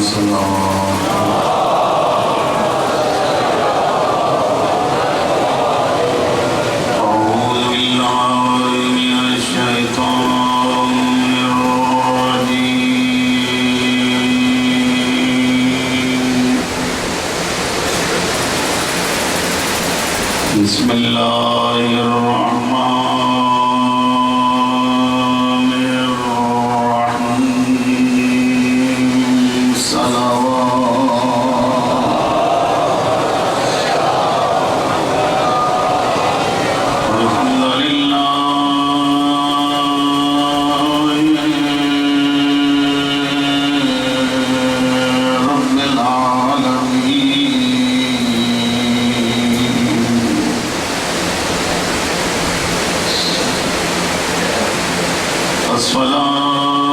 بسم الله الرحمن الرحيم صلوات الحمد لله رب العالمين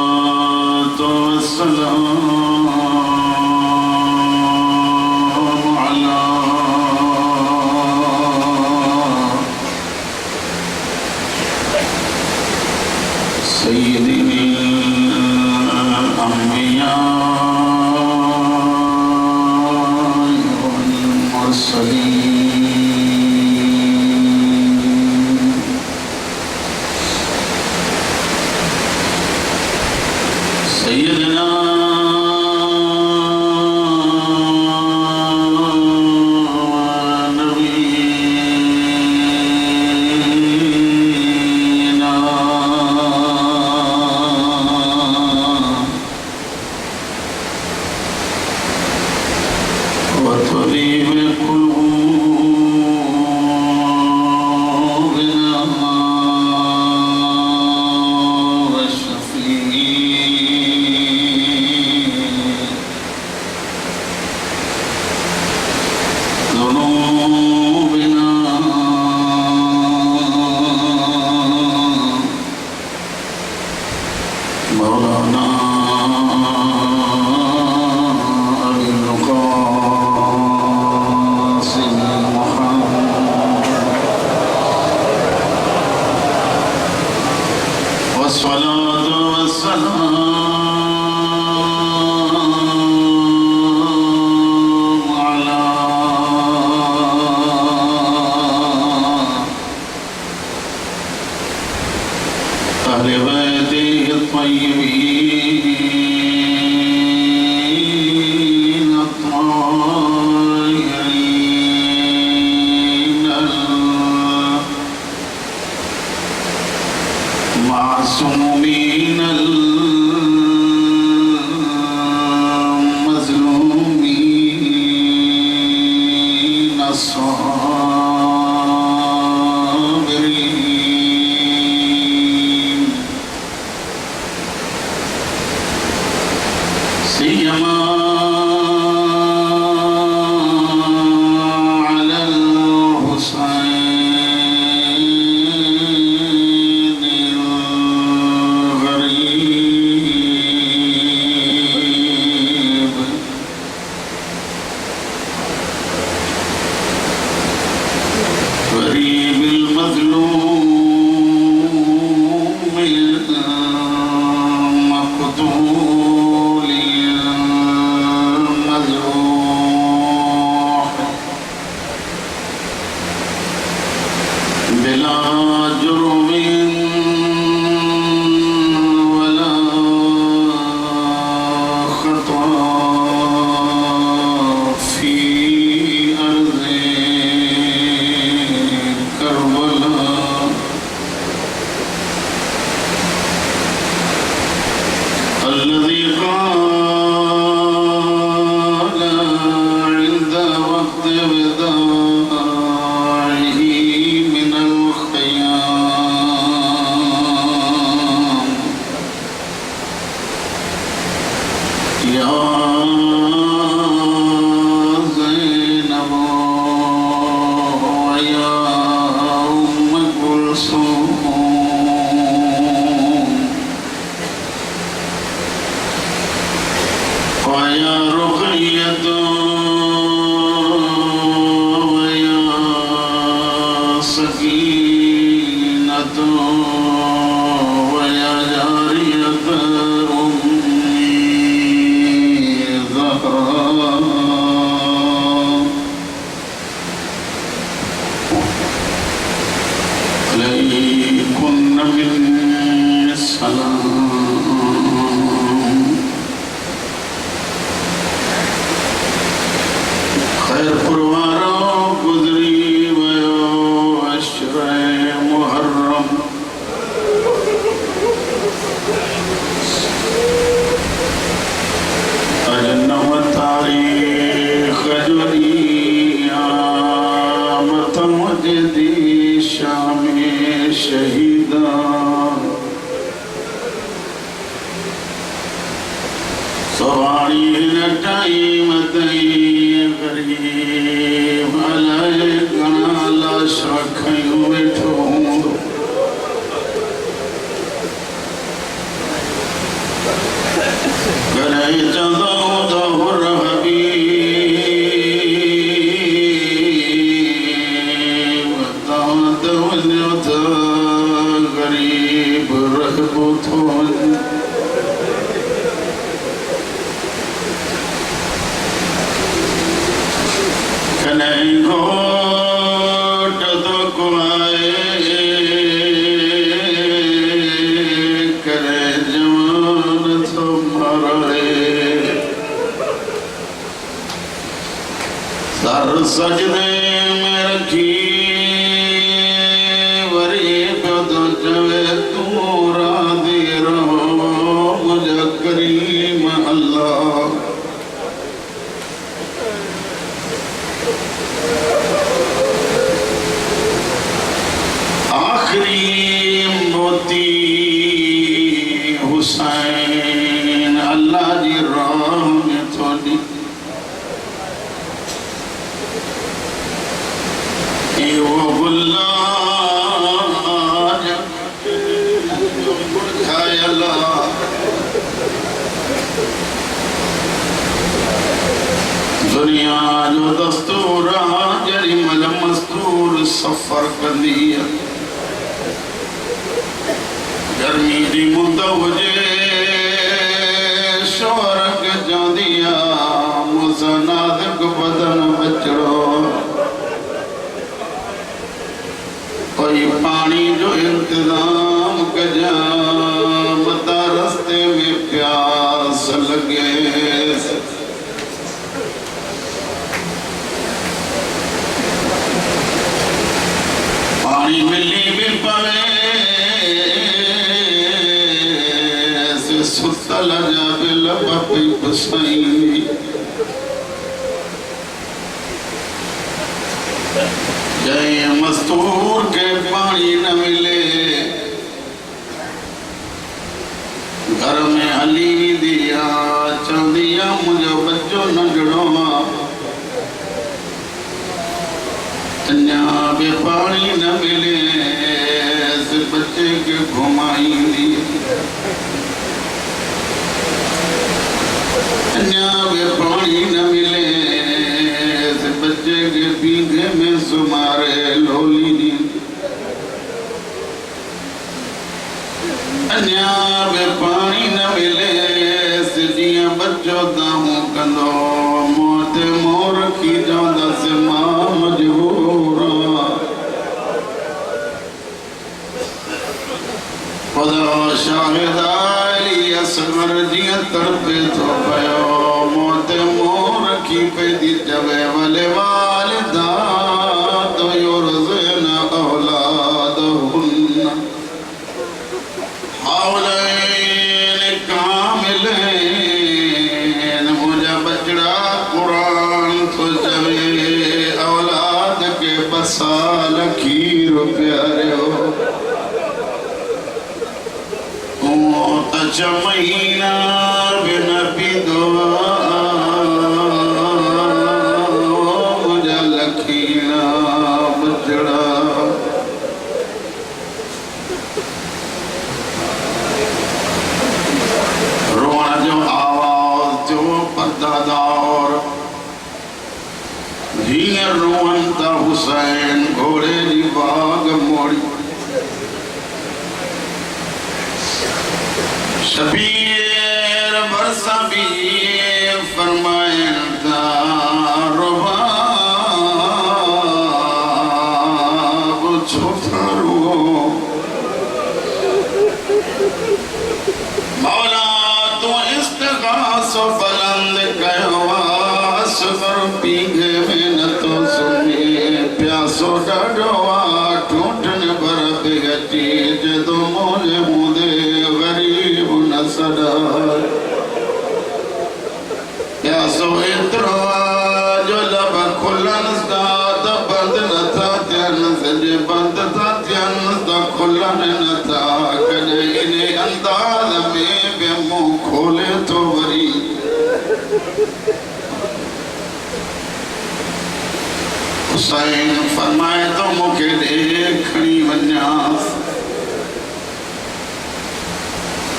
الصلاة والسلام على سيد الأنبياء والمرسلين سيدنا ونبينا وطبيب قلوبنا ذنوبنا مولانا أبي القاسم محمد والصلاة والسلام على أهل بيته الطيبين الطاهرين المعصومين المظلومين الصابرين سيما على الحسين الغريب غريب المظلوم المقتول المذبوح بلا جرم ولا خطأ في أرض كربلاء الذي قال عند وقت وداعه من الخيام يا زينب ويا أم كلثوم ويا رقية ويا سكينة ويا جارية أمي ذا सवारी न टाइम तई गरीब अलाए घणा लाश खयूं वेठो हूंदो करे चंदो तो हुर हबीब तावत वञो त गरीब रहबो थो कनई घोट तो कुआए करे जवान थो मारे सर सजदे में रखी वरी पियो तो चवे तूं राज़ी रहो मुंहिंजा करीम अल्लाह आखिरी मोती हुसैन अल्लाह जी राह में थोड़ी वो गुलाज खायला दुनिया जो दस्तूर जड़ी मल मस्तूर सफर कंदी गर्मी दी मुंद हुजे शोरक जांदिया मुसनादिक बदन बचड़ो कोई पानी जो इंतजाम कजा मता रस्ते में प्यास लगे पानी मिली भी पवे सुतल जा बिल पपी पुसाई जय मस्तूर के पानी न मिले घर में हली दिया चंदिया मुझे बच्चो नजड़ो अन्या बे पानी न मिले से बच्चे के घुमाई दी अन्या बे पानी न मिले से बच्चे के पीघे में सुमारे लोली दी अन्या बे पानी न मिले से जिया बच्चो दाहूं कंदो मौत मोर की जांदा से मां मजबूरा खुदा शाहिदाली असगर जिया तड़पे तो पयो मौत मोर की पे दी जवे वाले वालिदा तो युरज़न औलादहुन्ना हाउलैन कामिलैन मुझा बचड़ा कुरान तो जवे औलाद के बसाल खीर प्यारे हो महीना बिन पिदवा मुझा लखीना बचड़ा रोण जो आवाज जो पर्दादार हींअर रोअन था हुसैन घोड़े जी बाग मोड़ी शबीर बरसा भी फरमाया था रुबाब छुफरो मौला तू इस्तिगासो बुलंद कयो असगर पीघे में न तो सुने प्यासो डाढो ठूठन भर बिगची जदो मोले मुदे गरीब न सदा प्यासो एतिरो जो लब खुलन सा त बंद न था थियन सजे बंद था थियन त खुलन न था कॾहिं इन अंदाज़ में बि मुंहुं खोले तो वरी हुसैन फरमाए तो मुखे देखणी वन्यास।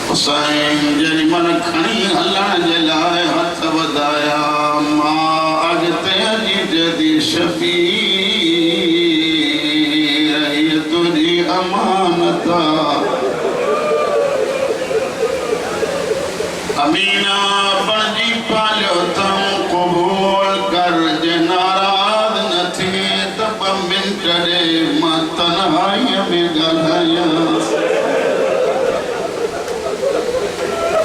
हुसैन जरी मन खणी हलण जे लाए हथ वधाया मां अगते अजी जदी शबीर ये तुझी अमानत अमीना बणजी पालियो तम कबूल कर जे नाराज न थी त ब मिंट ॾे मां तन्हाईअ में ॻाल्हायांसि।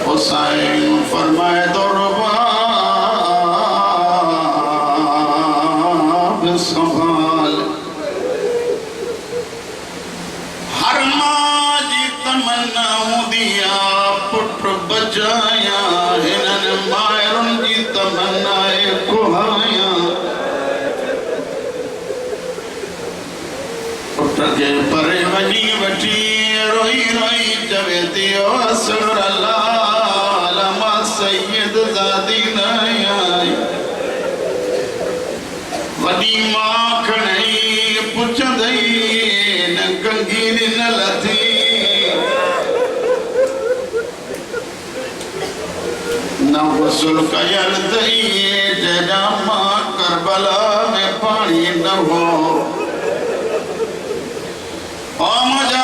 हुसैन फरमाए तो रुबाब संभाल हर मां जी तमन्ना हूंदी आहे पुट बचाया हिननि मायरुनि जी तमन्ना कुहाया पुट खे परे वञी वठी रोई रोई चवे थी ओ असुर अल्लाह सैयद ज़ादी न आई वॾी मां खणई पुछंदई न गंगीर न लथी न गुस्ल कयल तई जॾहिं मां करबला में पाणी न हो ओ मुंहिंजा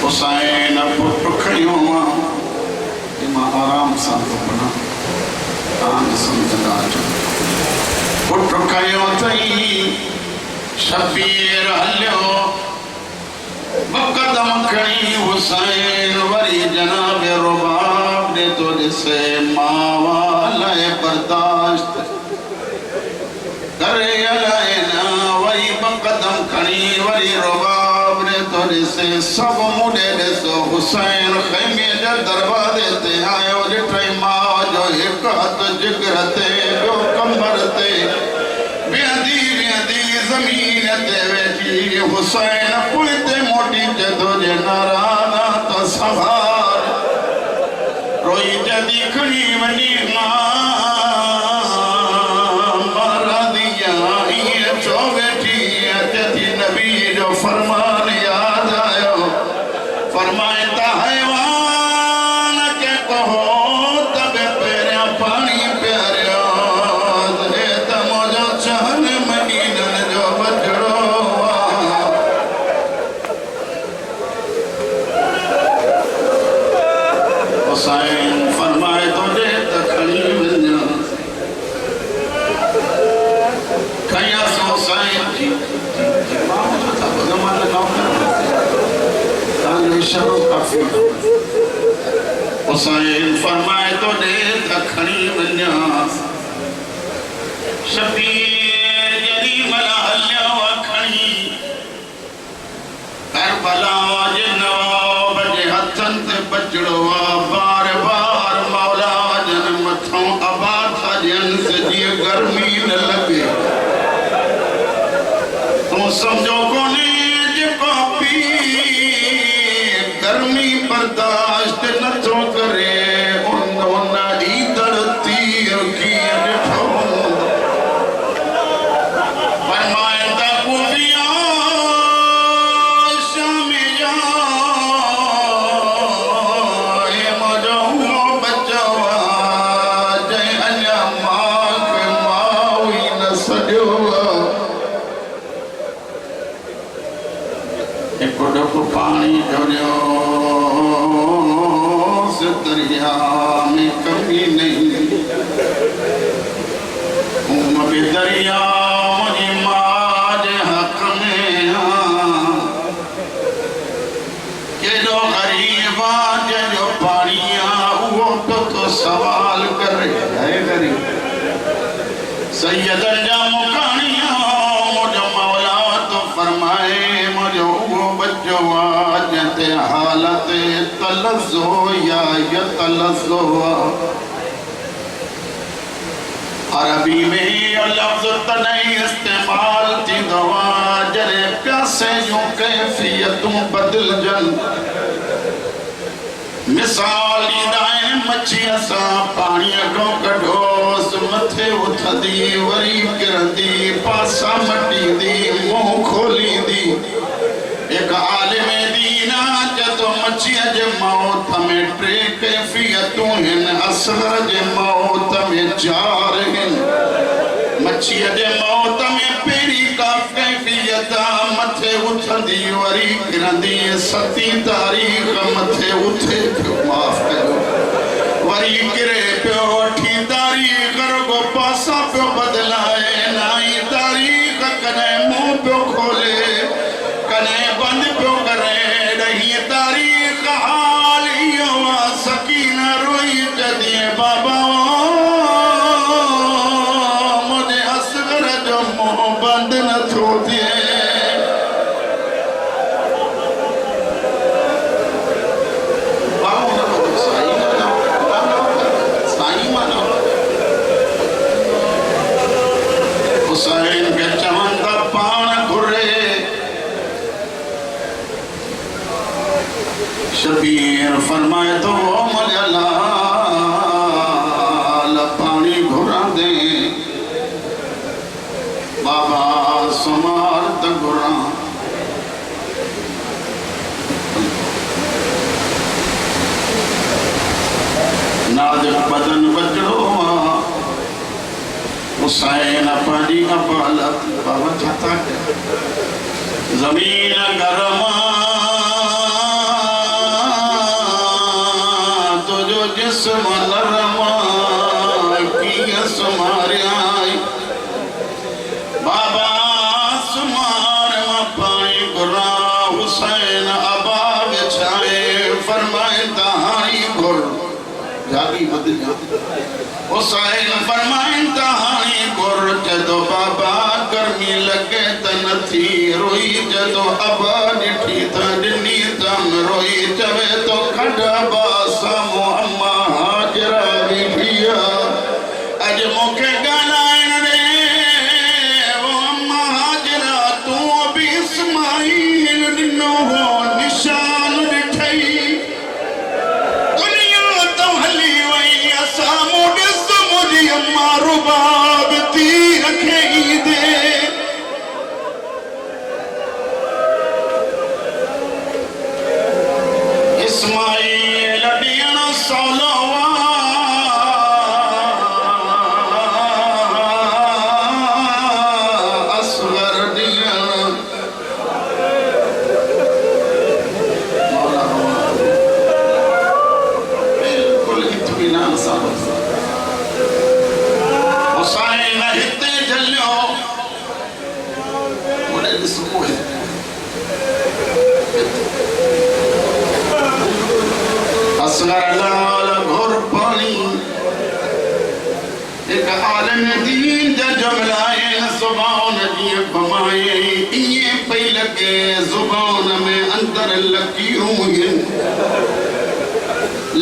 हुसैन पुट खयो मां आराम सां पढ़ा कान समझंदा पुट खयो थई शबीर हलियो कदम खणी हुसैन वरी जनाब रुबाब ने तो ॾिसे मावा लाइ बर्दाश्त करे अलाए न वरी कदम खणी वरी रुबाब ने तो ॾिसे सब मुॾे ॾिसो हुसैन ख़ैमे जे दरवाज़े ते आयो ॾिठई माउ जो हिकु हथु जिगर ते ॿियो कमर ते वेंदी वेंदी ज़मीन ते वेठी हुसैन पुलिते मोटी चदो जे नाराज़ त संभाल रोई जदी खणी वञी फरमान याद आयो फरमाए ता हैवान के कहो तब पेरिया पानी प्यारियो दे त मोजो चहन मदीनन जो बजड़ो हुसैन फरमाए तो दे त खणी वञा खया हुसैन जी हुसैन फरमाए तो दे खणी वञास शबीर जरी मला हलियो खणी करबला जे नवाब जे हथन ते बचड़ो बार बार मौला जन मथों आबाद जन सजी गर्मी न लगे तू समझो कोने जेको पी गर्मी बर्दाश्त न तो करे उन दी धरती की ॾिठो फरमाइंदा कुफिया शाम जा हे मजो बचवा जय अञा मां के माई न सॼो हिकु ढुक पाणी ढोलियो दरिया में कभी नहीं दरिया मुझी माज हक में जो गरीबा जो पानिया वो तो सवाल करे सैयद जा मुकानिया मुझ मौला तो फरमाए हालत तलज़ो या यतलज़ो। अरबी में लफ्ज़ तॾहिं इस्तेमाल थींदो आहे जॾहिं प्यासे जूं कैफ़ियतूं बदिलजनि। मिसाल ॾींदा आहिनि मच्छीअ सां पाणी अॻो कढोसि मथे उथंदी वरी किरंदी पासा मटींदी मुंहुं खोलींदी। एक आलिम दीन जदो मच्छीअ जे मौत में 3 कैफ़ियतूं आहिनि, असगर जे मौत में 4 आहिनि। मच्छीअ जे मौत में पहिरीं का कैफ़ियत मथे उथंदी वरी किरंदी। 7 तारीख़ मथे उथे पियो, माफ़ कयो, वरी किरे पियो। 8 तारीख़ रुगो पासा पियो बदिलाए। 9 तारीख़ कॾहिं मुंहुं पियो खोले कॾहिं बंदि पियो करे। 10 तारीख़ हाल इहो आहे सकीन रोई चदी बाबा मुंहिंजे असगर जो मुंहुं बंदि नथो थिए। हुसैन खे चवनि था पाण घुरे। शबीर फरमाए तो मुझे लाल पानी घुरा दे। बाबा सुमार त घुरा। नाज़ुक बदन बचड़ो हुसैन पानी अबालत। बाबा छाता ज़मीन गरमा जिस्म नरमा कीअं सुमारियाई। बाबा सुमार मां पाणी घुरा। हुसैन अबा विछाए फरमाए तहाई घुर जागी बदलिया। हुसैन फरमाए तहाई घुर। जदो बाबा गर्मी लगे त नथी रोई। जदो अबा ॾिठी त ॾिनी दम रोई। चवे तो खड़ा बासा अम्मा हाजरा बीबिया अज मूंखे ॻाल्हाइण ॾे। वो अम्मा हाजरा तूं बि इस्माईल ॾिनो हो निशान ॾिठई। दुनिया तो हली वई असां ॾिस मुंहिंजी अम्मा रुबाब थी रखे दे। इस्माईल ॾियण सवलो असगर ॾियण बिल्कुलु इत्मीनान सां। हुसैन हिते झलियो ओॾे ॾिसो असगर लाल घुर पानी। एक आलिम दीन जा जुमला आहिनि ज़ुबान जीअं घुमाए ईअं पई लॻे ज़ुबान में अंदर लकीरूं आहिनि।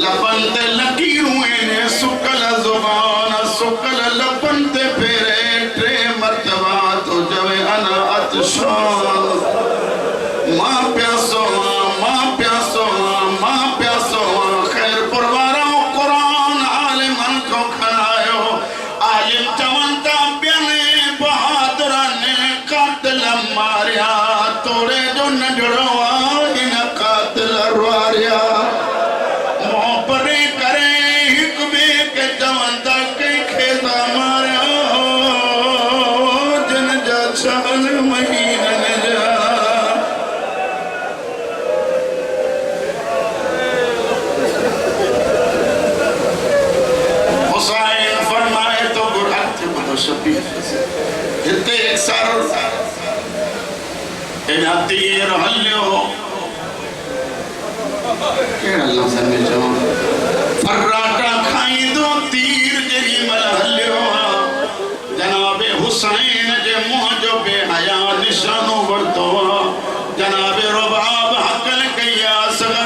लपनि ते लकीरूं आहिनि। सुकल ज़ुबान सुकल लपनि ते फेरे 3 मरतबा तो चवे अना अतशान मां प्यासो मां प्यासो मां प्यासो। खैरपुर वारा क़ुरान आलिमन को खणायो। आलिम चवनि था ॿियनि बहादुरनि कातिल मारिया। तोड़े जो नंढड़ो हिन कातिल रुआरिया। मुंहुं परे करे हिक ॿिए खे चवनि था कंहिंखे था मारिया जिन जा 6 महीननि जा। हुसैन फरमाए तो गुरअत बनो शबीर हिते सर एना तीर हलियो। कहिड़ा लफ़्ज़ में चवां फर्राटा खाईंदो तीर जेॾी महिल हलियो। जनाब हुसैन जे मुंहं जो बेहया निशानो वरितो। जनाब रुबाब हकल कई असगर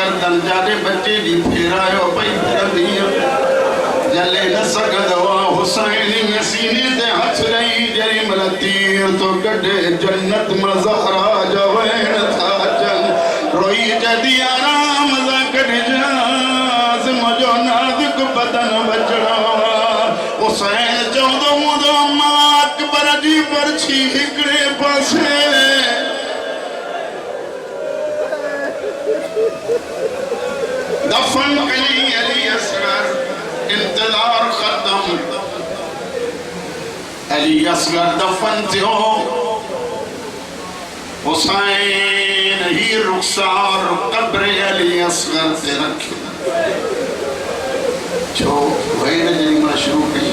गर्दन जाने बच्चे दी फेरायो पई फिरंदिया जले न सकदवा हुसैन में सीने ते हथ रही जरी मल तीर तो कढे जन्नत में ज़हरा जवैन था जन रोई जदी आराम दा कढ जास मजो नाजुक बदन बचड़ा हुसैन चौदो मुदो अम्मा अकबर जी परछी हिकड़े पासे दफन कई अली असगर इंतजार खत्म अली असगर दफन थियो हुसैन ही रुखसार कब्र अली असगर से रखे जो वही नजरिमा शुरू की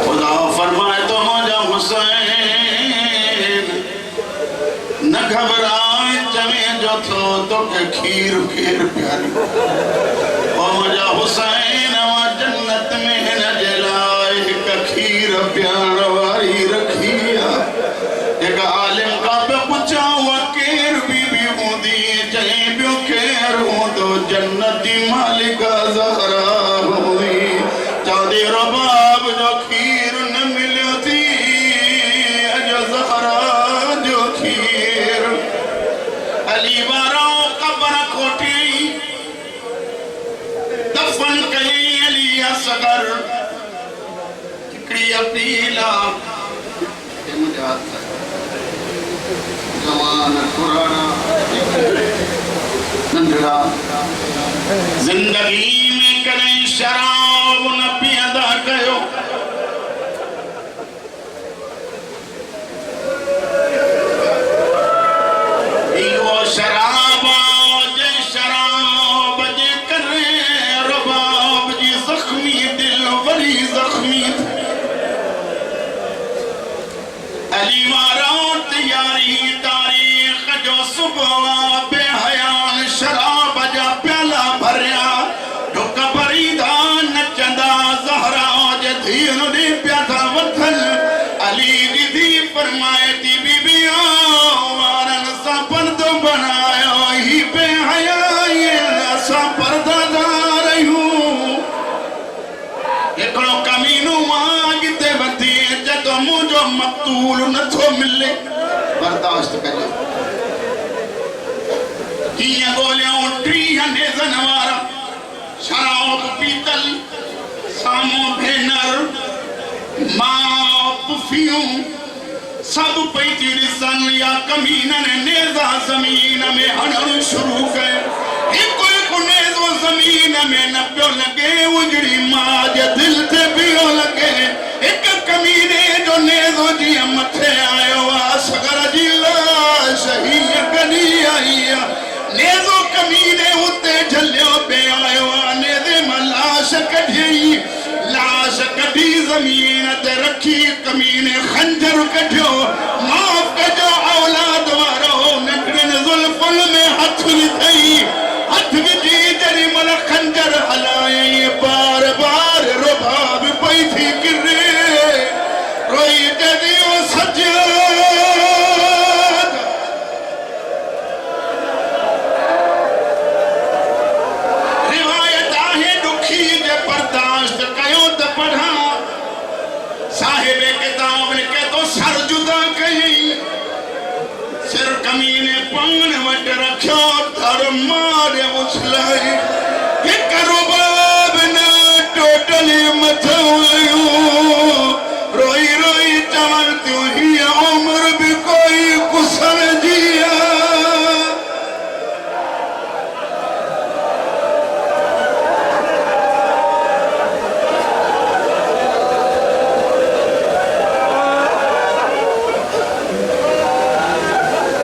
खुदा फरमाए तो मौजा हुसैन न घबराए जमे जो थो तो के खीर खीर प्यारी ओ मौजा हुसैन वा जन्नत में न जलाए का खीर प्यार वारी रखिया एक आलिम का पे पूछा हुआ केर बीबी होंदी चाहे बियो केर हो तो जन्नती मालिका ज़हरा हुई चांदे रबाब जो खीर न मिलियो थी अजो ज़हरा जो खीर अली वारा कब्र खोटी दफन कई अली असगर किकड़ी पीला ये मुझे आता है जवान पुराना नंदड़ा जिंदगी में करें शराब न पियदा कयो यो शराब जे शराब जे करे रबाब जी जख्मी दिल वरी जख्मी अली वारा तैयारी तारीख जो सुबह बेहयान शराब जा प्याला भरिया ढुक भरीदा नचंदा ज़हरा जे धीन दे प्यादा वथल अली दीदी फरमाए थी बीबिया वारन सा पर्दो बनायो ही बेहया सा पर्दादार हूं एकड़ो कमीनो मांगते बती जदो मुझो मकतूल न थो मिले बर्दाश्त कजो किया गोलियां उठी हंडे जनवारा शराब पीतल सामो भेनर मां पुफियों सब पैती रिसन या कमीनन नेजा जमीन में हणन शुरू कर एक नेजो जमीन में न पियो लगे उजड़ी मां जे दिल ते पियो लगे एक कमीने जो नेजो जी मथे आयो असगर जी लाश ही कनी आई नेजो कमीने उते झलियो पे आयो नेजे में लाश कढी लाश कढी जमीन ते रखी कमीने खंजर कढियो माफ कजो औलाद वारो नकरन जुल्फन में हाथ विधई हाथ विधी जरी मन खंजर हलाए बार बार रुबाब पई थी गिरे रोई जदियो सजद रिवायत आहे दुखी जे बर्दाश्त कयो त पढ़ा साहिब किताब ने के तो सर जुदा कही सिर कमीने पान वट रखो धर मारे उछलाई